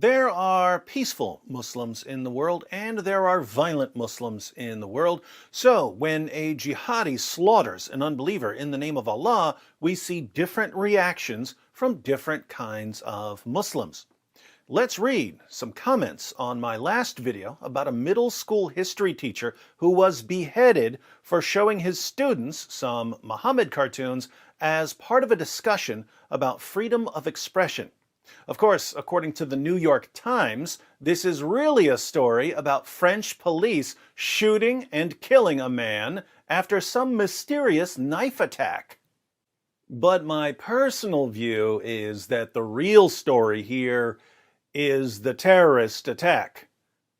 There are peaceful Muslims in the world, and there are violent Muslims in the world. So, when a jihadi slaughters an unbeliever in the name of Allah, we see different reactions from different kinds of Muslims. Let's read some comments on my last video about a middle school history teacher who was beheaded for showing his students some Muhammad cartoons as part of a discussion about freedom of expression. Of course, according to the New York Times, this is really a story about French police shooting and killing a man after some mysterious knife attack. But my personal view is that the real story here is the terrorist attack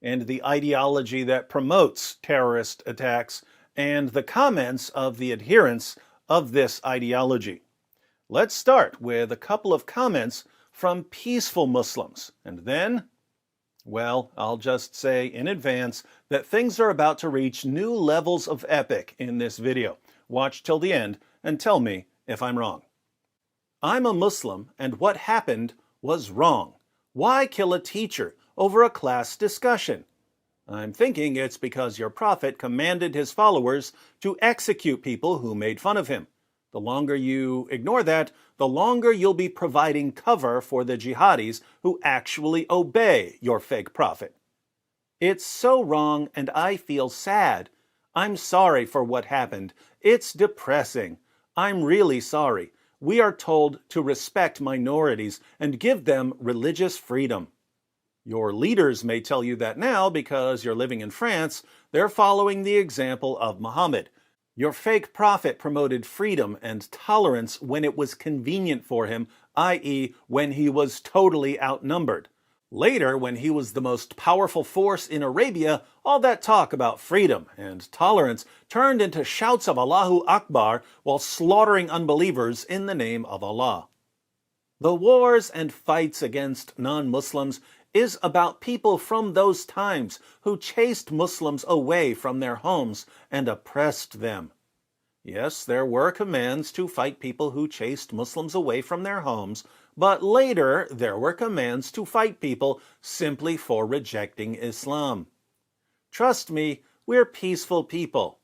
and the ideology that promotes terrorist attacks and the comments of the adherents of this ideology. Let's start with a couple of comments from peaceful Muslims, and then, well, I'll just say in advance that things are about to reach new levels of epic in this video. Watch till the end and tell me if I'm wrong. I'm a Muslim, and what happened was wrong. Why kill a teacher over a class discussion? I'm thinking it's because your prophet commanded his followers to execute people who made fun of him. The longer you ignore that, the longer you'll be providing cover for the jihadis who actually obey your fake prophet. It's so wrong, and I feel sad. I'm sorry for what happened. It's depressing. I'm really sorry. We are told to respect minorities and give them religious freedom. Your leaders may tell you that now because you're living in France. They're following the example of Muhammad. Your fake prophet promoted freedom and tolerance when it was convenient for him, i.e., when he was totally outnumbered. Later, when he was the most powerful force in Arabia, all that talk about freedom and tolerance turned into shouts of Allahu Akbar while slaughtering unbelievers in the name of Allah. The wars and fights against non-Muslims is about people from those times who chased Muslims away from their homes and oppressed them. Yes, there were commands to fight people who chased Muslims away from their homes, but later there were commands to fight people simply for rejecting Islam. Trust me, we're peaceful people.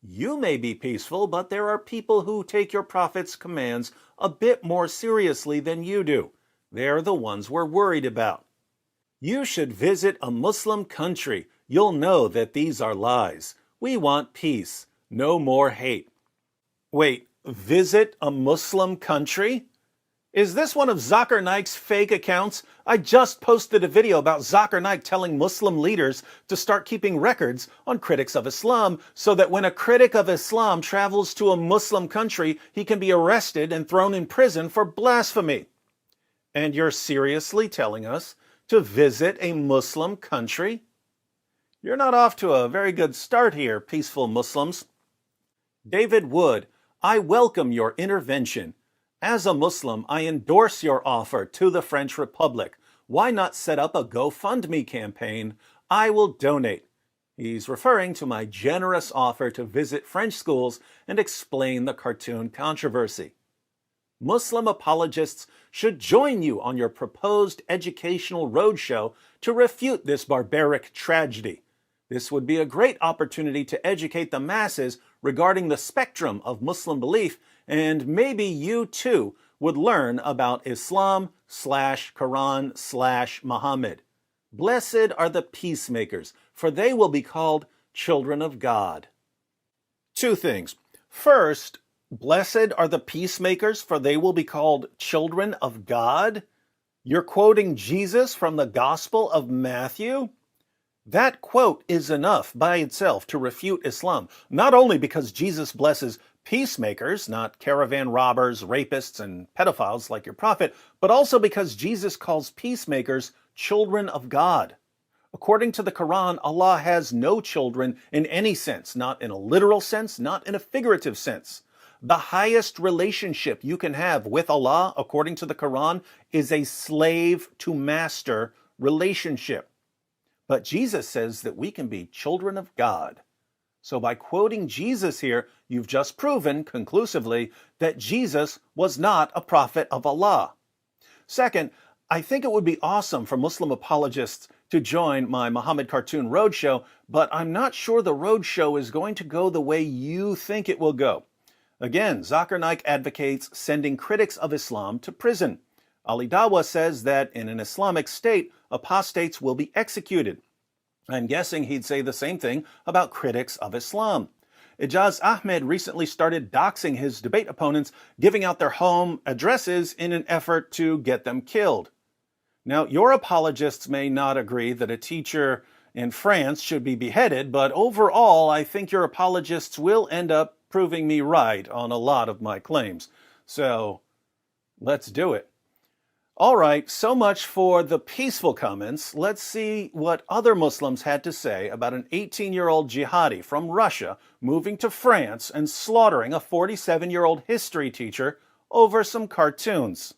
You may be peaceful, but there are people who take your prophet's commands a bit more seriously than you do. They're the ones we're worried about. You should visit a Muslim country. You'll know that these are lies. We want peace, no more hate. Wait, visit a Muslim country? Is this one of Zakir Naik's fake accounts? I just posted a video about Zakir Naik telling Muslim leaders to start keeping records on critics of Islam so that when a critic of Islam travels to a Muslim country, he can be arrested and thrown in prison for blasphemy. And you're seriously telling us to visit a Muslim country? You're not off to a very good start here, peaceful Muslims. David Wood, I welcome your intervention. As a Muslim, I endorse your offer to the French Republic. Why not set up a GoFundMe campaign? I will donate. He's referring to my generous offer to visit French schools and explain the cartoon controversy. Muslim apologists should join you on your proposed educational roadshow to refute this barbaric tragedy. This would be a great opportunity to educate the masses regarding the spectrum of Muslim belief, and maybe you too would learn about Islam/Quran/Muhammad. Blessed are the peacemakers, for they will be called children of God. Two things. First, blessed are the peacemakers, for they will be called children of God? You're quoting Jesus from the Gospel of Matthew? That quote is enough by itself to refute Islam, not only because Jesus blesses peacemakers, not caravan robbers, rapists, and pedophiles like your prophet, but also because Jesus calls peacemakers children of God. According to the Quran, Allah has no children in any sense, not in a literal sense, not in a figurative sense. The highest relationship you can have with Allah, according to the Quran, is a slave-to-master relationship. But Jesus says that we can be children of God. So by quoting Jesus here, you've just proven conclusively that Jesus was not a prophet of Allah. Second, I think it would be awesome for Muslim apologists to join my Muhammad Cartoon Roadshow, but I'm not sure the roadshow is going to go the way you think it will go. Again, Zakir Naik advocates sending critics of Islam to prison. Ali Dawa says that in an Islamic state, apostates will be executed. I'm guessing he'd say the same thing about critics of Islam. Ijaz Ahmed recently started doxing his debate opponents, giving out their home addresses in an effort to get them killed. Now, your apologists may not agree that a teacher in France should be beheaded, but overall, I think your apologists will end up proving me right on a lot of my claims. So, let's do it. All right, so much for the peaceful comments. Let's see what other Muslims had to say about an 18-year-old jihadi from Russia moving to France and slaughtering a 47-year-old history teacher over some cartoons.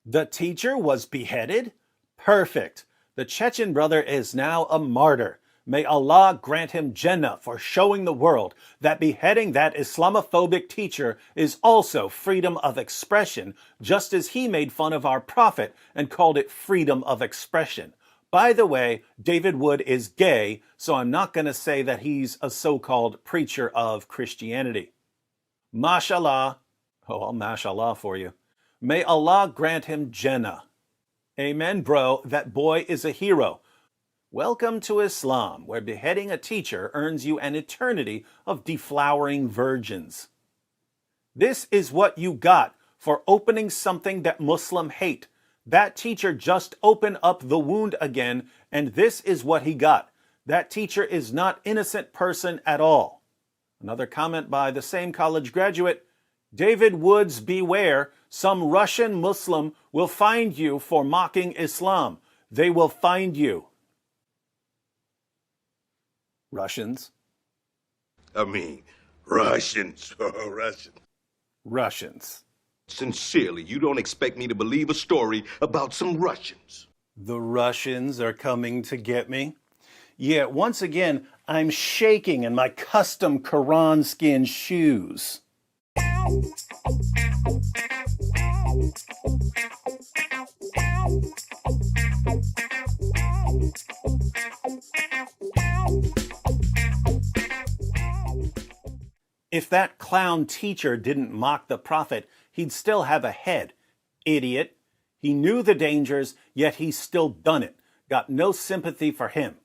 The teacher was beheaded? Perfect. The Chechen brother is now a martyr. May Allah grant him Jannah for showing the world that beheading that Islamophobic teacher is also freedom of expression, just as he made fun of our prophet and called it freedom of expression. By the way, David Wood is gay, so I'm not going to say that he's a so-called preacher of Christianity. Mashallah. Oh, I'll mashallah for you. May Allah grant him Jannah. Amen, bro. That boy is a hero. Welcome to Islam, where beheading a teacher earns you an eternity of deflowering virgins. This is what you got for opening something that Muslims hate. That teacher just opened up the wound again, and this is what he got. That teacher is not innocent person at all. Another comment by the same college graduate. David Woods, beware. Some Russian Muslim will find you for mocking Islam. They will find you. Russians. Russians. Russians. Sincerely, you don't expect me to believe a story about some Russians. The Russians are coming to get me? Yeah, once again, I'm shaking in my custom Quran skin shoes. If that clown teacher didn't mock the prophet, he'd still have a head. Idiot. He knew the dangers, yet he's still done it. Got no sympathy for him.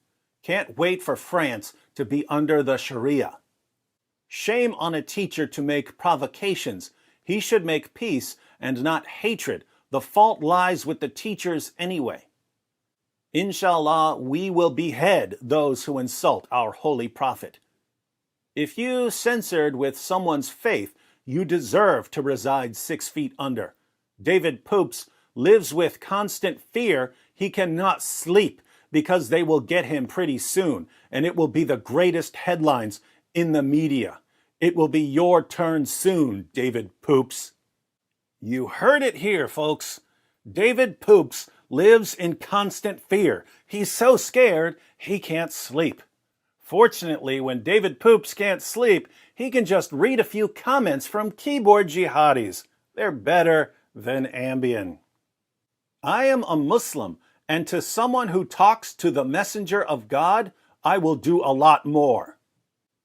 Can't wait for France to be under the Sharia. Shame on a teacher to make provocations. He should make peace and not hatred. The fault lies with the teachers anyway. Inshallah, we will behead those who insult our holy prophet. If you censored with someone's faith, you deserve to reside 6 feet under. David Poops lives with constant fear he cannot sleep because they will get him pretty soon, and it will be the greatest headlines in the media. It will be your turn soon, David Poops. You heard it here, folks. David Poops lives in constant fear. He's so scared he can't sleep. Fortunately, when David Poops can't sleep, he can just read a few comments from keyboard jihadis. They're better than Ambien. I am a Muslim, and to someone who talks to the messenger of God, I will do a lot more.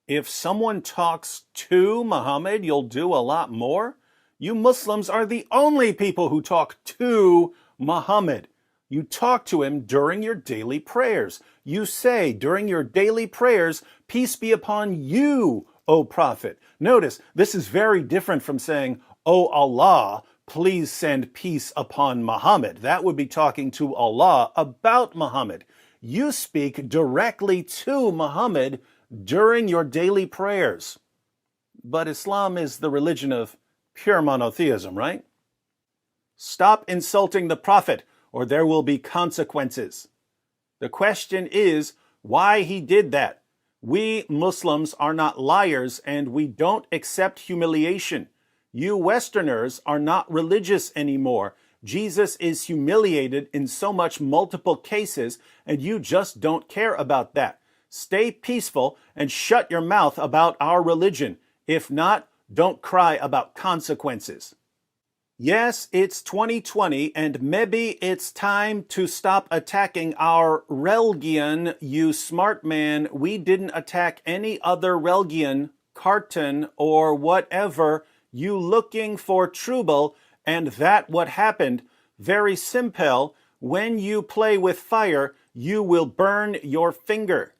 If someone talks to Muhammad, you'll do a lot more? You Muslims are the only people who talk to Muhammad. You talk to him during your daily prayers. You say during your daily prayers, peace be upon you, O Prophet. Notice, this is very different from saying, O Allah, please send peace upon Muhammad. That would be talking to Allah about Muhammad. You speak directly to Muhammad during your daily prayers. But Islam is the religion of pure monotheism, right? Stop insulting the Prophet, or there will be consequences. The question is why he did that. We Muslims are not liars, and we don't accept humiliation. You Westerners are not religious anymore. Jesus is humiliated in so much multiple cases, and you just don't care about that. Stay peaceful and shut your mouth about our religion. If not, don't cry about consequences. Yes, it's 2020, and maybe it's time to stop attacking our religion, you smart man. We didn't attack any other religion, carton, or whatever. You looking for trouble, and that what happened. Very simple. When you play with fire, you will burn your finger.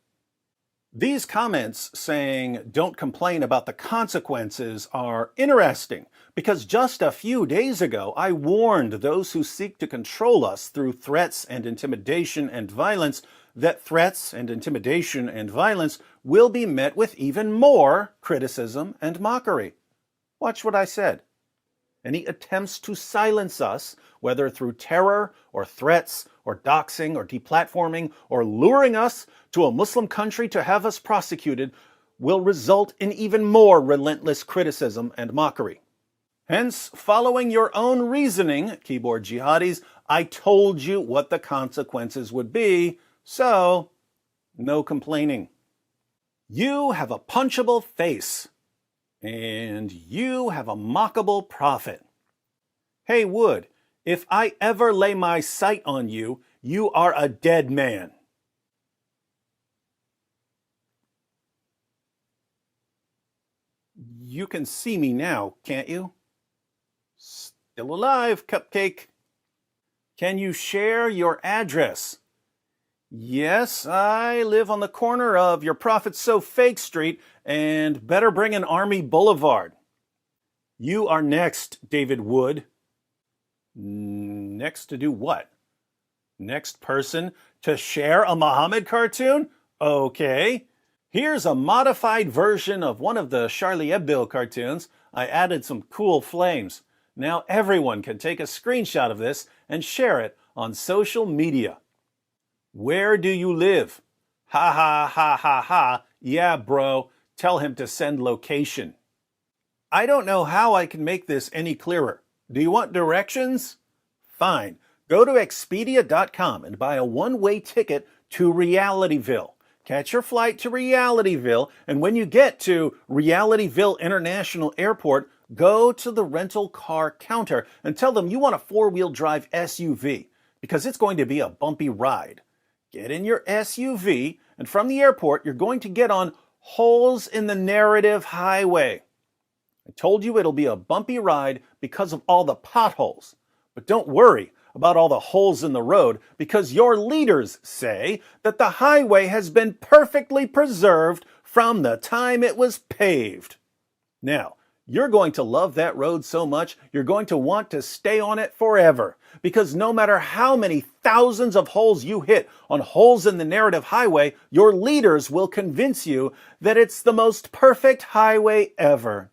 These comments saying don't complain about the consequences are interesting because just a few days ago I warned those who seek to control us through threats and intimidation and violence that threats and intimidation and violence will be met with even more criticism and mockery. Watch what I said. Any attempts to silence us, whether through terror or threats or doxing or deplatforming or luring us to a Muslim country to have us prosecuted, will result in even more relentless criticism and mockery. Hence, following your own reasoning, keyboard jihadis, I told you what the consequences would be, so no complaining. You have a punchable face. And you have a mockable prophet. Hey, Wood, if I ever lay my sight on you, you are a dead man. You can see me now, can't you? Still alive, Cupcake. Can you share your address? Yes, I live on the corner of Your Prophet's So Fake Street and better bring an Army Boulevard. You are next, David Wood. Next to do what? Next person to share a Muhammad cartoon? Okay. Here's a modified version of one of the Charlie Hebdo cartoons. I added some cool flames. Now everyone can take a screenshot of this and share it on social media. Where do you live? Ha ha ha ha ha. Yeah, bro. Tell him to send location. I don't know how I can make this any clearer. Do you want directions? Fine. Go to Expedia.com and buy a one-way ticket to Realityville. Catch your flight to Realityville, and when you get to Realityville International Airport, go to the rental car counter and tell them you want a four-wheel drive SUV, because it's going to be a bumpy ride. Get in your SUV, and from the airport, you're going to get on Holes in the Narrative Highway. I told you it'll be a bumpy ride because of all the potholes. But don't worry about all the holes in the road, because your leaders say that the highway has been perfectly preserved from the time it was paved. Now, you're going to love that road so much, you're going to want to stay on it forever. Because no matter how many thousands of holes you hit on Holes in the Narrative Highway, your leaders will convince you that it's the most perfect highway ever.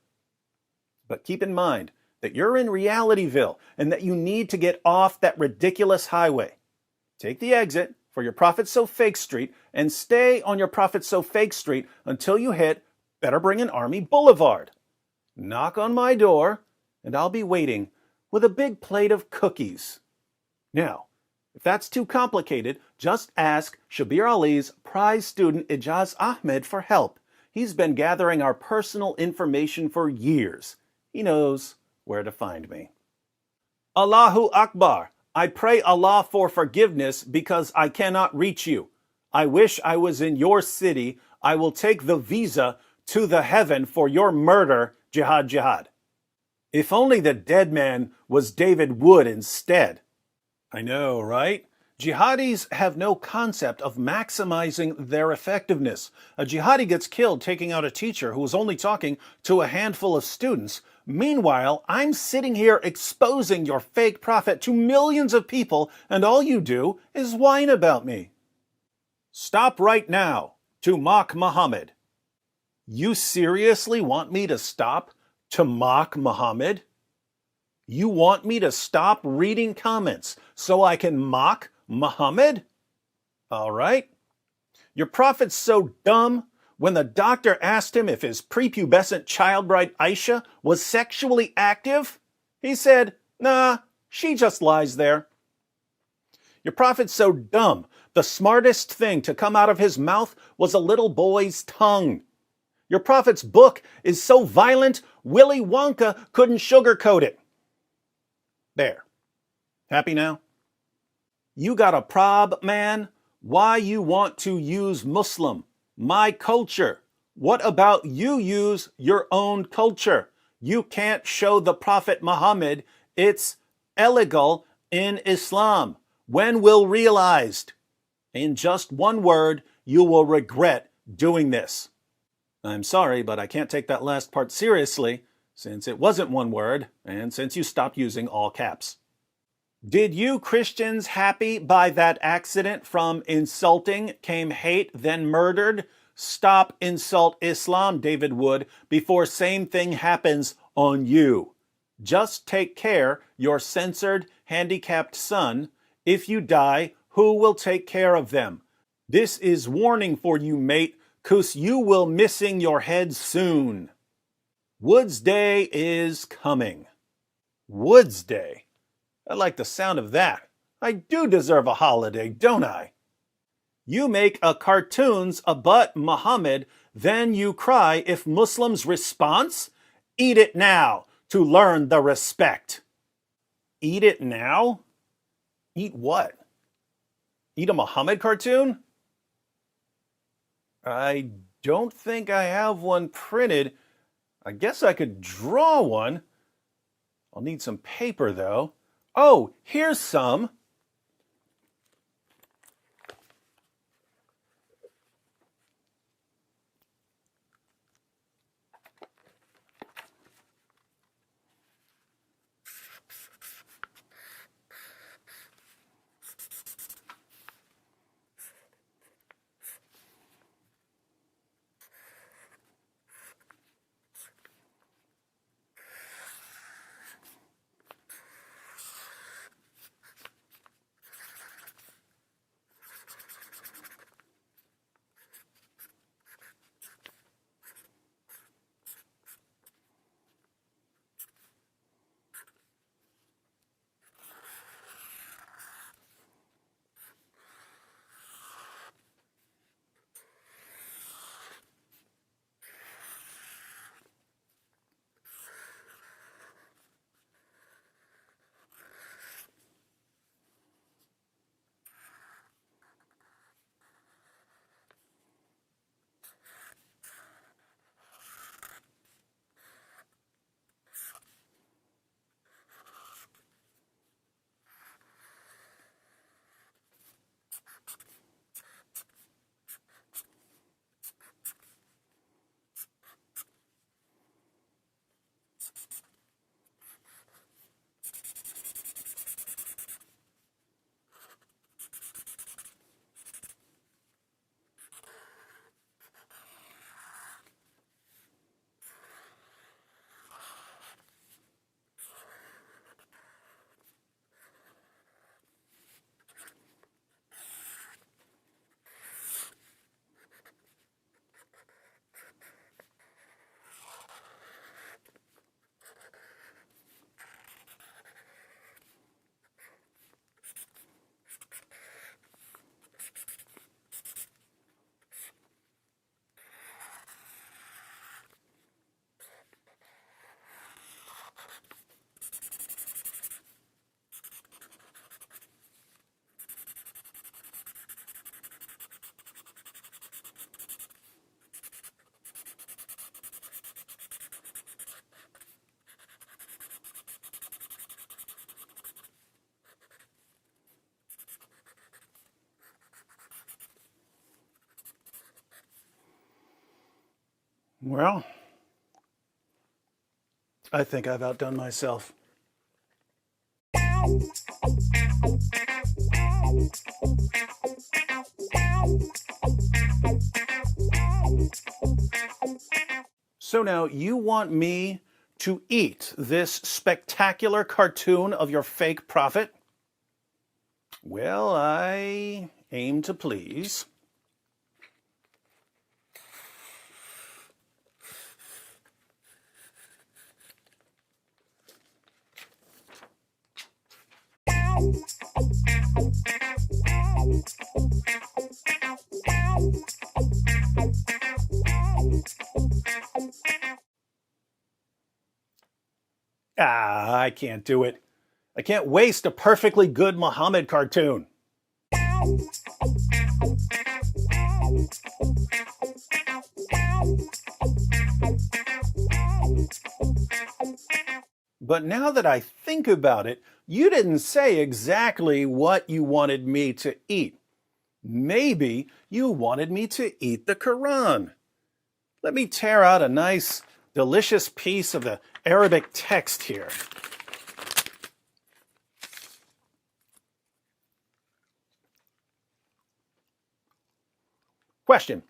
But keep in mind that you're in Realityville and that you need to get off that ridiculous highway. Take the exit for Your Prophet's So Fake Street and stay on Your Prophet's So Fake Street until you hit Better Bring an Army Boulevard. Knock on my door, and I'll be waiting with a big plate of cookies. Now, if that's too complicated, just ask Shabir Ali's prize student Ijaz Ahmed for help. He's been gathering our personal information for years. He knows where to find me. Allahu Akbar. I pray Allah for forgiveness because I cannot reach you. I wish I was in your city. I will take the visa to the heaven for your murder. Jihad, jihad. If only the dead man was David Wood instead. I know, right? Jihadis have no concept of maximizing their effectiveness. A jihadi gets killed taking out a teacher who was only talking to a handful of students. Meanwhile, I'm sitting here exposing your fake prophet to millions of people, and all you do is whine about me. Stop right now to mock Muhammad. You seriously want me to stop to mock Muhammad? You want me to stop reading comments so I can mock Muhammad? All right. Your prophet's so dumb, when the doctor asked him if his prepubescent child bride Aisha was sexually active, he said, nah, she just lies there. Your prophet's so dumb, the smartest thing to come out of his mouth was a little boy's tongue. Your prophet's book is so violent, Willy Wonka couldn't sugarcoat it. There. Happy now? You got a prob, man? Why you want to use Muslim? My culture. What about you use your own culture? You can't show the Prophet Muhammad. It's illegal in Islam. When will realized? In just one word, you will regret doing this. I'm sorry, but I can't take that last part seriously, since it wasn't one word, and since you stopped using all caps. Did you Christians happy by that accident from insulting came hate, then murdered? Stop insult Islam, David Wood, before same thing happens on you. Just take care, your censored, handicapped son. If you die, who will take care of them? This is warning for you, mate, 'cause you will missing your head soon. Wood's Day is coming. Wood's Day? I like the sound of that. I do deserve a holiday, don't I? You make a cartoons about Muhammad, then you cry if Muslims response? Eat it now to learn the respect. Eat it now? Eat what? Eat a Muhammad cartoon? I don't think I have one printed. I guess I could draw one. I'll need some paper, though. Oh, here's some. Well, I think I've outdone myself. So now you want me to eat this spectacular cartoon of your fake prophet? Well, I aim to please. I can't do it. I can't waste a perfectly good Muhammad cartoon. But now that I think about it, you didn't say exactly what you wanted me to eat. Maybe you wanted me to eat the Quran. Let me tear out a nice, delicious piece of the Arabic text here. Question: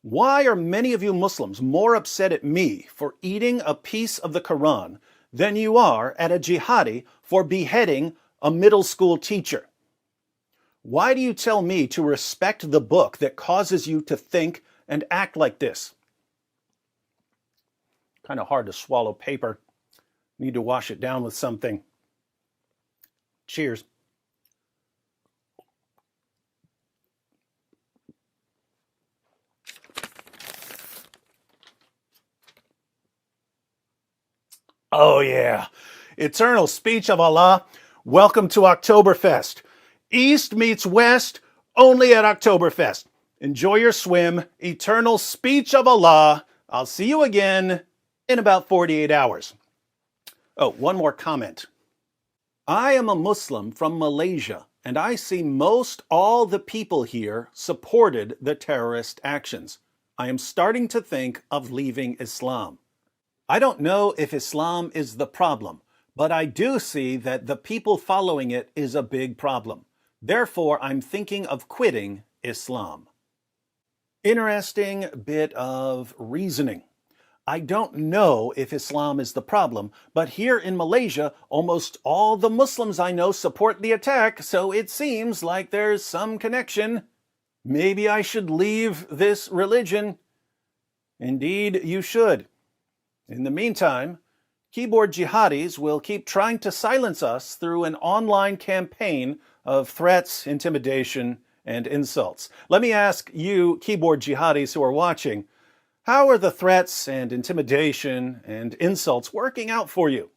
why are many of you Muslims more upset at me for eating a piece of the Quran than you are at a jihadi for beheading a middle school teacher? Why do you tell me to respect the book that causes you to think and act like this? Kind of hard to swallow paper. Need to wash it down with something. Cheers. Oh yeah, eternal speech of Allah. Welcome to Oktoberfest. East meets West only at Oktoberfest. Enjoy your swim. Eternal speech of Allah. I'll see you again in about 48 hours. Oh, one more comment. I am a Muslim from Malaysia, and I see most all the people here supported the terrorist actions. I am starting to think of leaving Islam. I don't know if Islam is the problem, but I do see that the people following it is a big problem. Therefore, I'm thinking of quitting Islam. Interesting bit of reasoning. I don't know if Islam is the problem, but here in Malaysia, almost all the Muslims I know support the attack, so it seems like there's some connection. Maybe I should leave this religion. Indeed, you should. In the meantime, keyboard jihadis will keep trying to silence us through an online campaign of threats, intimidation, and insults. Let me ask you, keyboard jihadis who are watching, how are the threats and intimidation and insults working out for you?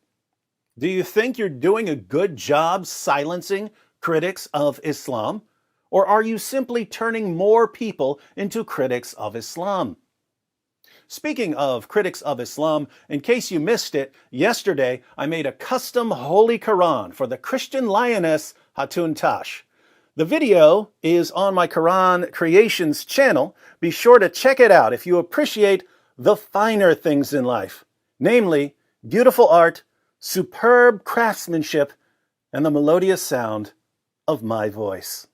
Do you think you're doing a good job silencing critics of Islam? Or are you simply turning more people into critics of Islam? Speaking of critics of Islam, in case you missed it, yesterday I made a custom Holy Quran for the Christian lioness Hatun Tash. The video is on my Quran Creations channel. Be sure to check it out if you appreciate the finer things in life, namely beautiful art, superb craftsmanship, and the melodious sound of my voice.